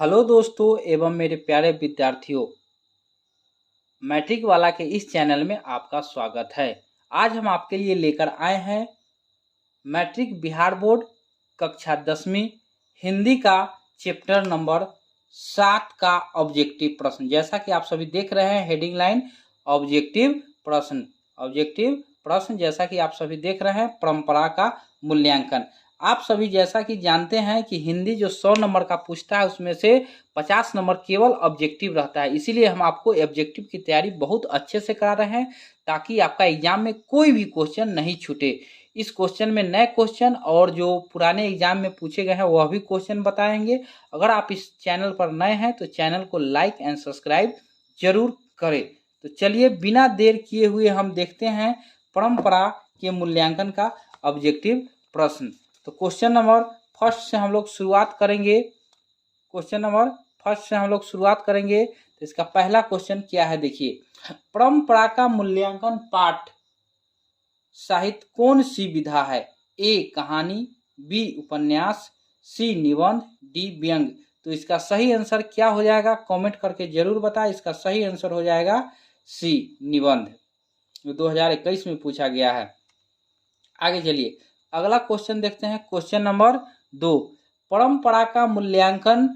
Hello दोस्तों एवं मेरे प्यारे विद्यार्थियों, मैट्रिक वाला के इस चैनल में आपका स्वागत है। आज हम आपके लिए लेकर आए हैं मैट्रिक बिहार बोर्ड कक्षा 10वीं हिंदी का चैप्टर नंबर 7 का ऑब्जेक्टिव प्रश्न। जैसा कि आप सभी देख रहे हैं हेडिंग लाइन ऑब्जेक्टिव प्रश्न जैसा कि आप सभी देख रहे हैं परंपरा का मूल्यांकन। आप सभी जैसा कि जानते हैं कि हिंदी जो 100 नंबर का पूछता है उसमें से 50 नंबर केवल ऑब्जेक्टिव रहता है। इसीलिए हम आपको ऑब्जेक्टिव की तैयारी बहुत अच्छे से करा रहे हैं ताकि आपका एग्जाम में कोई भी क्वेश्चन नहीं छूटे। इस क्वेश्चन में नए क्वेश्चन और जो पुराने एग्जाम में पूछे गए हैं वह भी क्वेश्चन बताएंगे। अगर आप इस चैनल पर नए हैं तो चैनल को लाइक एंड सब्सक्राइब जरूर करें। तो चलिए बिना देर किए हुए हम देखते हैं परंपरा के मूल्यांकन का ऑब्जेक्टिव प्रश्न। तो क्वेश्चन नंबर फर्स्ट से हम लोग शुरुआत करेंगे। तो इसका पहला क्वेश्चन क्या है, देखिए। परंपरा का मूल्यांकन पाठ साहित्य कौन सी विधा है? ए कहानी, बी उपन्यास, सी निबंध, डी व्यंग। तो इसका सही आंसर क्या हो जाएगा कमेंट करके जरूर बताएं। इसका सही आंसर हो जाएगा सी निबंध, जो 2021 में पूछा गया है। आगे चलिए अगला क्वेश्चन देखते हैं। क्वेश्चन नंबर 2, परंपरा का मूल्यांकन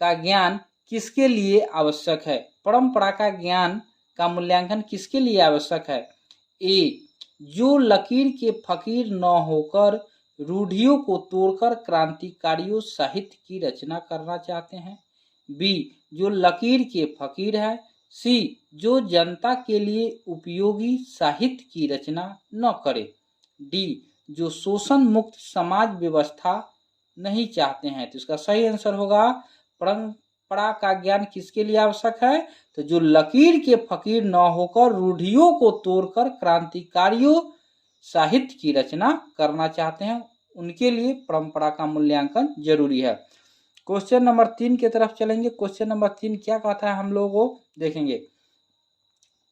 का ज्ञान किसके लिए आवश्यक है? परंपरा का ज्ञान का मूल्यांकन किसके लिए आवश्यक है? ए जो लकीर के फकीर न होकर रूढ़ियों को तोड़कर क्रांतिकारियों साहित्य की रचना करना चाहते हैं। बी जो लकीर के फकीर है। सी जो जनता के लिए उपयोगी साहित्य की रचना न करे। डी जो शोषण मुक्त समाज व्यवस्था नहीं चाहते हैं। तो इसका सही आंसर होगा परंपरा का ज्ञान किसके लिए आवश्यक है? तो जो लकीर के फकीर न होकर रूढ़ियों को तोड़कर क्रांतिकारियों साहित्य की रचना करना चाहते हैं उनके लिए परंपरा का मूल्यांकन जरूरी है। क्वेश्चन नंबर 3 की तरफ चलेंगे। क्वेश्चन नंबर 3 क्या कहता है हम लोग वो देखेंगे।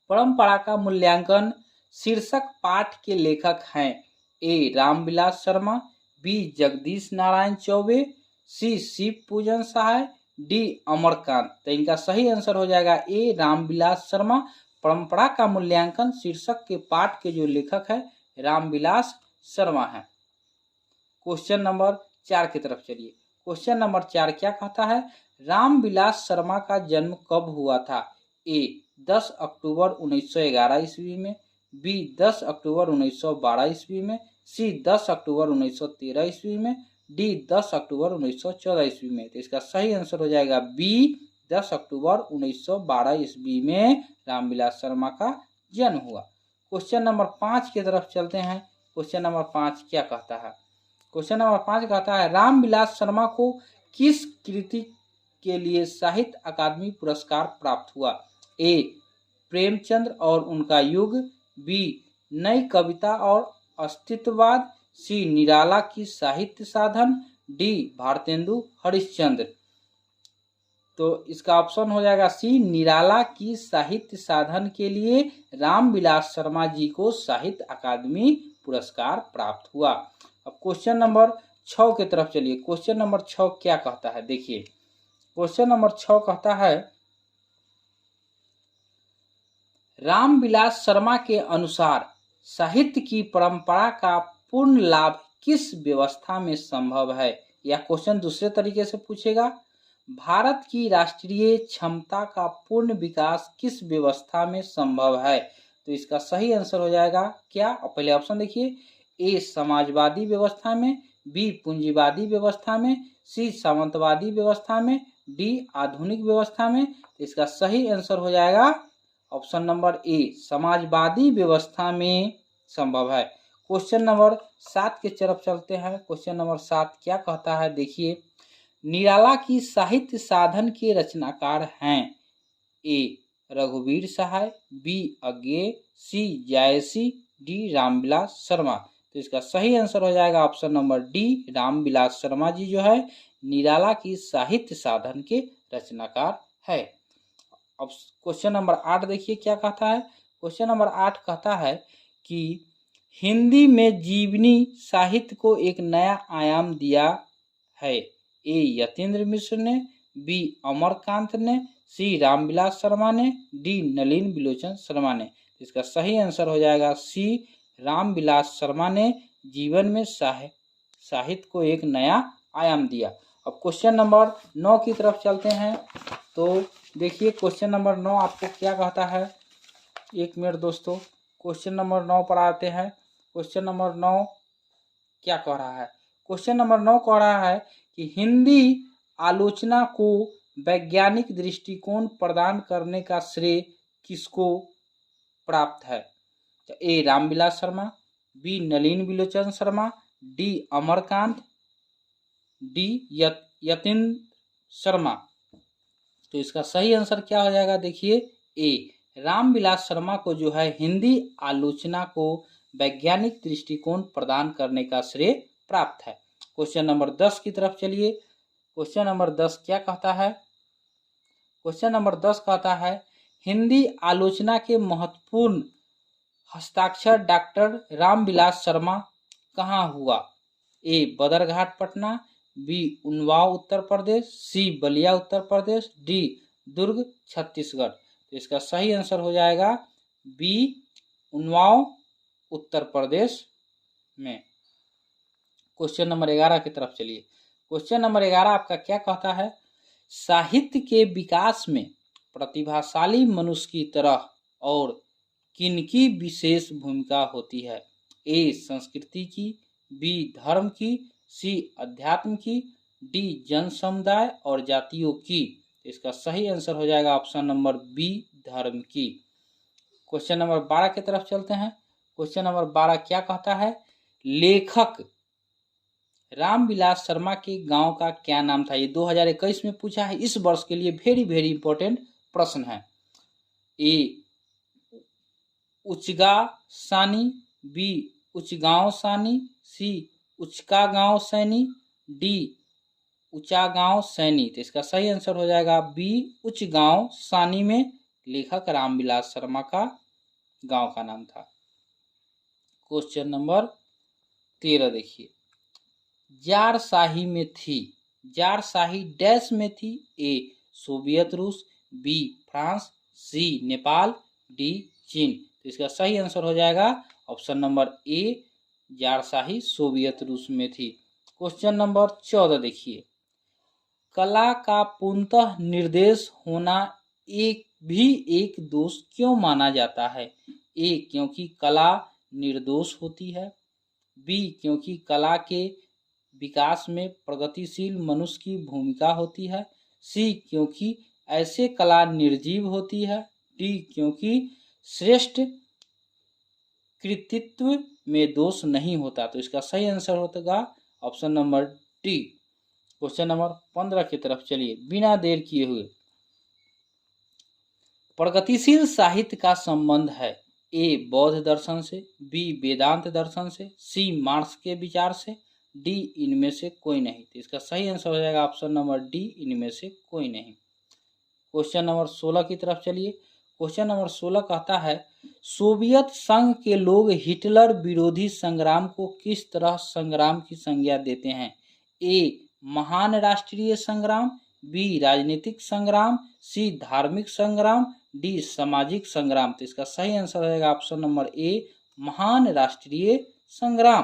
परंपरा का मूल्यांकन शीर्षक पाठ के लेखक हैं। ए रामविलास शर्मा, बी जगदीश नारायण चौबे, सी शिव पूजन सहाय, डी अमरकांत। तो इनका सही आंसर हो जाएगा ए रामविलास शर्मा। परंपरा का मूल्यांकन शीर्षक के पाठ के जो लेखक है रामविलास शर्मा है। क्वेश्चन नंबर 4 की तरफ चलिए। क्वेश्चन नंबर 4 क्या कहता है? रामविलास शर्मा का जन्म कब हुआ था? ए 10 अक्टूबर 1911 ईस्वी में, बी 10 अक्टूबर 1912 ईस्वी में, सी 10 अक्टूबर 1913 ईस्वी में, डी 10 अक्टूबर 1914 ईस्वी में। तो इसका सही आंसर हो जाएगा बी 10 अक्टूबर 1912 ईस्वी में रामविलास शर्मा का जन्म हुआ। क्वेश्चन नंबर 5 की तरफ चलते हैं। क्वेश्चन नंबर 5 क्या कहता है? क्वेश्चन नंबर 5 कहता है रामविलास शर्मा को किस कृति के लिए साहित्य अकादमी पुरस्कार प्राप्त हुआ? ए प्रेमचंद्र और उनका युग, बी नई कविता और अस्तित्ववाद, सी निराला की साहित्य साधन, डी भारतेंदु हरिश्चंद्र। तो इसका ऑप्शन हो जाएगा सी निराला की साहित्य साधन के लिए रामविलास शर्मा जी को साहित्य अकादमी पुरस्कार प्राप्त हुआ। अब क्वेश्चन नंबर 6 की तरफ चलिए। क्वेश्चन नंबर 6 क्या कहता है, देखिए। क्वेश्चन नंबर 6 कहता है रामविलास शर्मा के अनुसार साहित्य की परंपरा का पूर्ण लाभ किस व्यवस्था में संभव है? यह क्वेश्चन दूसरे तरीके से पूछेगा, भारत की राष्ट्रीय क्षमता का पूर्ण विकास किस व्यवस्था में संभव है? तो इसका सही आंसर हो जाएगा क्या? पहले ऑप्शन देखिए। ए समाजवादी व्यवस्था में, बी पूंजीवादी व्यवस्था में, सी सामंतवादी व्यवस्था में, डी आधुनिक व्यवस्था में। तो इसका सही आंसर हो जाएगा ऑप्शन नंबर ए समाजवादी व्यवस्था में संभव है। क्वेश्चन नंबर 7 की तरफ चलते हैं। क्वेश्चन नंबर 7 क्या कहता है, देखिए। निराला की साहित्य साधन के रचनाकार हैं। ए रघुवीर Sahay, B Agyeya, C Jayasi, D Ramvilas Sharma. तो इसका सही आंसर हो जाएगा option number D Ramvilas Sharma ji जो है निराला की साहित्य साधन के रचनाकार है। अब क्वेश्चन नंबर 8 देखिए क्या कहता है। क्वेश्चन नंबर 8 कहता है कि हिंदी में जीवनी साहित्य को एक नया आयाम दिया है। ए यतीन्द्र मिश्र ने, बी अमरकांत ने, सी रामविलास शर्मा ने, डी नलिन बिलोचन शर्मा ने। इसका सही आंसर हो जाएगा सी रामविलास शर्मा ने जीवन में साहित्य को एक नया आयाम दिया। अब क्वेश्चन नंबर 9 की तरफ चलते हैं। तो देखिए क्वेश्चन नंबर 9 आपको क्या कहता है। एक मिनट दोस्तों, क्वेश्चन नंबर 9 पर आते हैं। क्वेश्चन नंबर 9 क्या कह रहा है। क्वेश्चन नंबर 9 कह रहा है कि हिंदी आलोचना को वैज्ञानिक दृष्टिकोण प्रदान करने का श्रेय किसको प्राप्त है। ए रामविलास शर्मा, बी नलिन बिलोचन शर्मा, डी अमरकांत, डी यतीन्द्र शर्मा। तो इसका सही आंसर क्या हो जाएगा। देखिए ए रामविलास शर्मा को जो है हिंदी आलोचना को वैज्ञानिक दृष्टिकोण प्रदान करने का श्रेय प्राप्त है। क्वेश्चन नंबर 10 की तरफ चलिए। क्वेश्चन नंबर 10 क्या कहता है। क्वेश्चन नंबर 10 कहता है हिंदी आलोचना के महत्वपूर्ण हस्ताक्षर डॉक्टर रामविलास शर्मा कहाँ हुआ। ए बदरघाट पटना, बी उन्नाव उत्तर प्रदेश, सी बलिया उत्तर प्रदेश, डी दुर्ग छत्तीसगढ़। तो इसका सही आंसर हो जाएगा बी उन्नाव उत्तर प्रदेश में। क्वेश्चन नंबर 11 की तरफ चलिए। क्वेश्चन नंबर 11 आपका क्या कहता है। साहित्य के विकास में प्रतिभाशाली मनुष्य की तरह और किनकी विशेष भूमिका होती है। ए संस्कृति की, बी धर्म की, सी अध्यात्म की, डी जन समुदाय और जातियों की। इसका सही आंसर हो जाएगा ऑप्शन नंबर बी धर्म की। क्वेश्चन नंबर 12 की तरफ चलते हैं। क्वेश्चन नंबर 12 क्या कहता है। लेखक रामविलास शर्मा के गांव का क्या नाम था। ये 2021 में पूछा है। इस वर्ष के लिए वेरी इंपॉर्टेंट प्रश्न है। ए उचगा सानी, बी उचगांव सानी, सी उचका गांव सैनी, डी ऊंचा गांव सैनी। तो इसका सही आंसर हो जाएगा बी उचगांव सानी में लेखक रामविलास शर्मा का गांव का नाम था। क्वेश्चन नंबर 13 देखिए। जारशाही में थी, जारशाही डैश में थी। ए सोवियत रूस, बी फ्रांस, सी नेपाल, डी चीन। तो इसका सही आंसर हो जाएगा ऑप्शन नंबर ए जारशाही सोवियत रूस में थी। क्वेश्चन नंबर 14 देखिए। कला का पूर्णतः निर्देश होना एक दोष क्यों माना जाता है। ए क्योंकि कला निर्दोष होती है, बी क्योंकि कला के विकास में प्रगतिशील मनुष्य की भूमिका होती है, सी क्योंकि ऐसे कला निर्जीव होती है, डी क्योंकि श्रेष्ठ कृतित्व में दोष नहीं होता। तो इसका सही आंसर होगा option number D. Question number 15 की तरफ चलिए। बिना देर किए हुए। प्रगतिशील साहित्य का संबंध है। ए बौद्ध दर्शन से, बी वेदांत दर्शन से, सी मार्क्स के विचार से, डी इनमें से कोई नहीं। तो इसका सही आंसर हो जाएगा ऑप्शन नंबर डी इनमें से कोई नहीं। क्वेश्चन नंबर 16 की तरफ चलिए। क्वेश्चन नंबर 16 कहता है सोवियत संघ के लोग हिटलर विरोधी संग्राम को किस तरह संग्राम की संज्ञा देते हैं। ए महान राष्ट्रीय संग्राम, बी राजनीतिक संग्राम, सी धार्मिक संग्राम, डी सामाजिक संग्राम। तो इसका सही आंसर रहेगा ऑप्शन नंबर ए महान राष्ट्रीय संग्राम।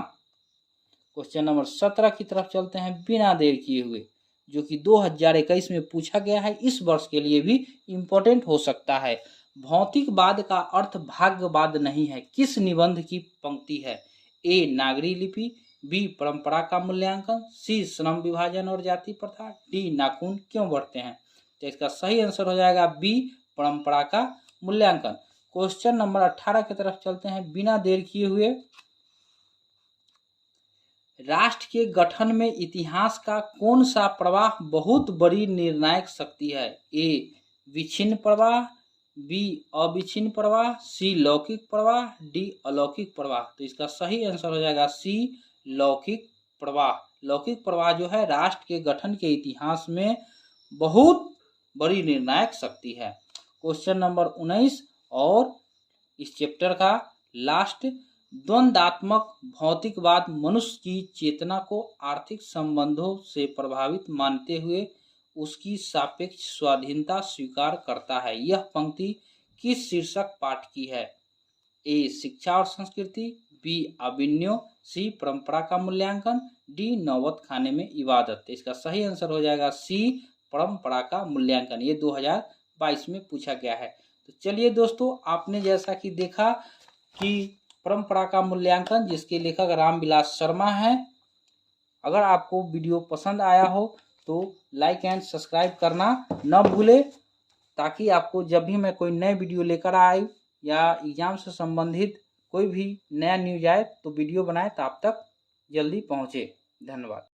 क्वेश्चन नंबर 17 की तरफ चलते हैं बिना देर किए हुए, जो कि 2021 में पूछा गया है। इस वर्ष के लिए भी इम्पोर्टेंट हो सकता है। भौतिकवाद का अर्थ भाग्यवाद नहीं है किस निबंध की पंक्ति है। ए नागरी लिपि, बी परंपरा का मूल्यांकन, सी श्रम विभाजन और जाति प्रथा, डी नाखून क्यों बढ़ते हैं। तो इसका सही आंसर हो जाएगा बी परंपरा का मूल्यांकन। क्वेश्चन नंबर 18 की तरफ चलते हैं बिना देर किए हुए। राष्ट्र के गठन में इतिहास का कौन सा प्रवाह बहुत बड़ी निर्णायक शक्ति है। ए विच्छिन्न प्रवाह, बी अविच्छिन्न प्रवाह, सी लौकिक प्रवाह, डी अलौकिक प्रवाह। तो इसका सही आंसर हो जाएगा सी लौकिक प्रवाह। लौकिक प्रवाह जो है राष्ट्र के गठन के इतिहास में बहुत बड़ी निर्णायक शक्ति है। क्वेश्चन नंबर 19 और इस चैप्टर का लास्ट। द्वंद्वात्मक भौतिकवाद मनुष्य की चेतना को आर्थिक संबंधों से प्रभावित मानते हुए उसकी सापेक्ष स्वाधीनता स्वीकार करता है। यह पंक्ति किस शीर्षक पाठ की है? ए शिक्षा और संस्कृति, बी अभिनयो, सी परंपरा का मूल्यांकन, डी नौबत खाने में इबादत। इसका सही आंसर हो जाएगा सी परंपरा का मूल्यांकन। ये 2022 में पूछा गया है। तो चलिए दोस्तों, आपने जैसा कि देखा कि परंपरा का मूल्यांकन, जिसके लेखक रामविलास शर्मा हैं। अगर आपको वीडियो पसंद आया हो तो लाइक एंड सब्सक्राइब करना न भूले, ताकि आपको जब भी मैं कोई नए वीडियो लेकर आए या एग्जाम से संबंधित कोई भी नया न्यूज आए तो वीडियो बनाए तो आप तक जल्दी पहुँचे। धन्यवाद।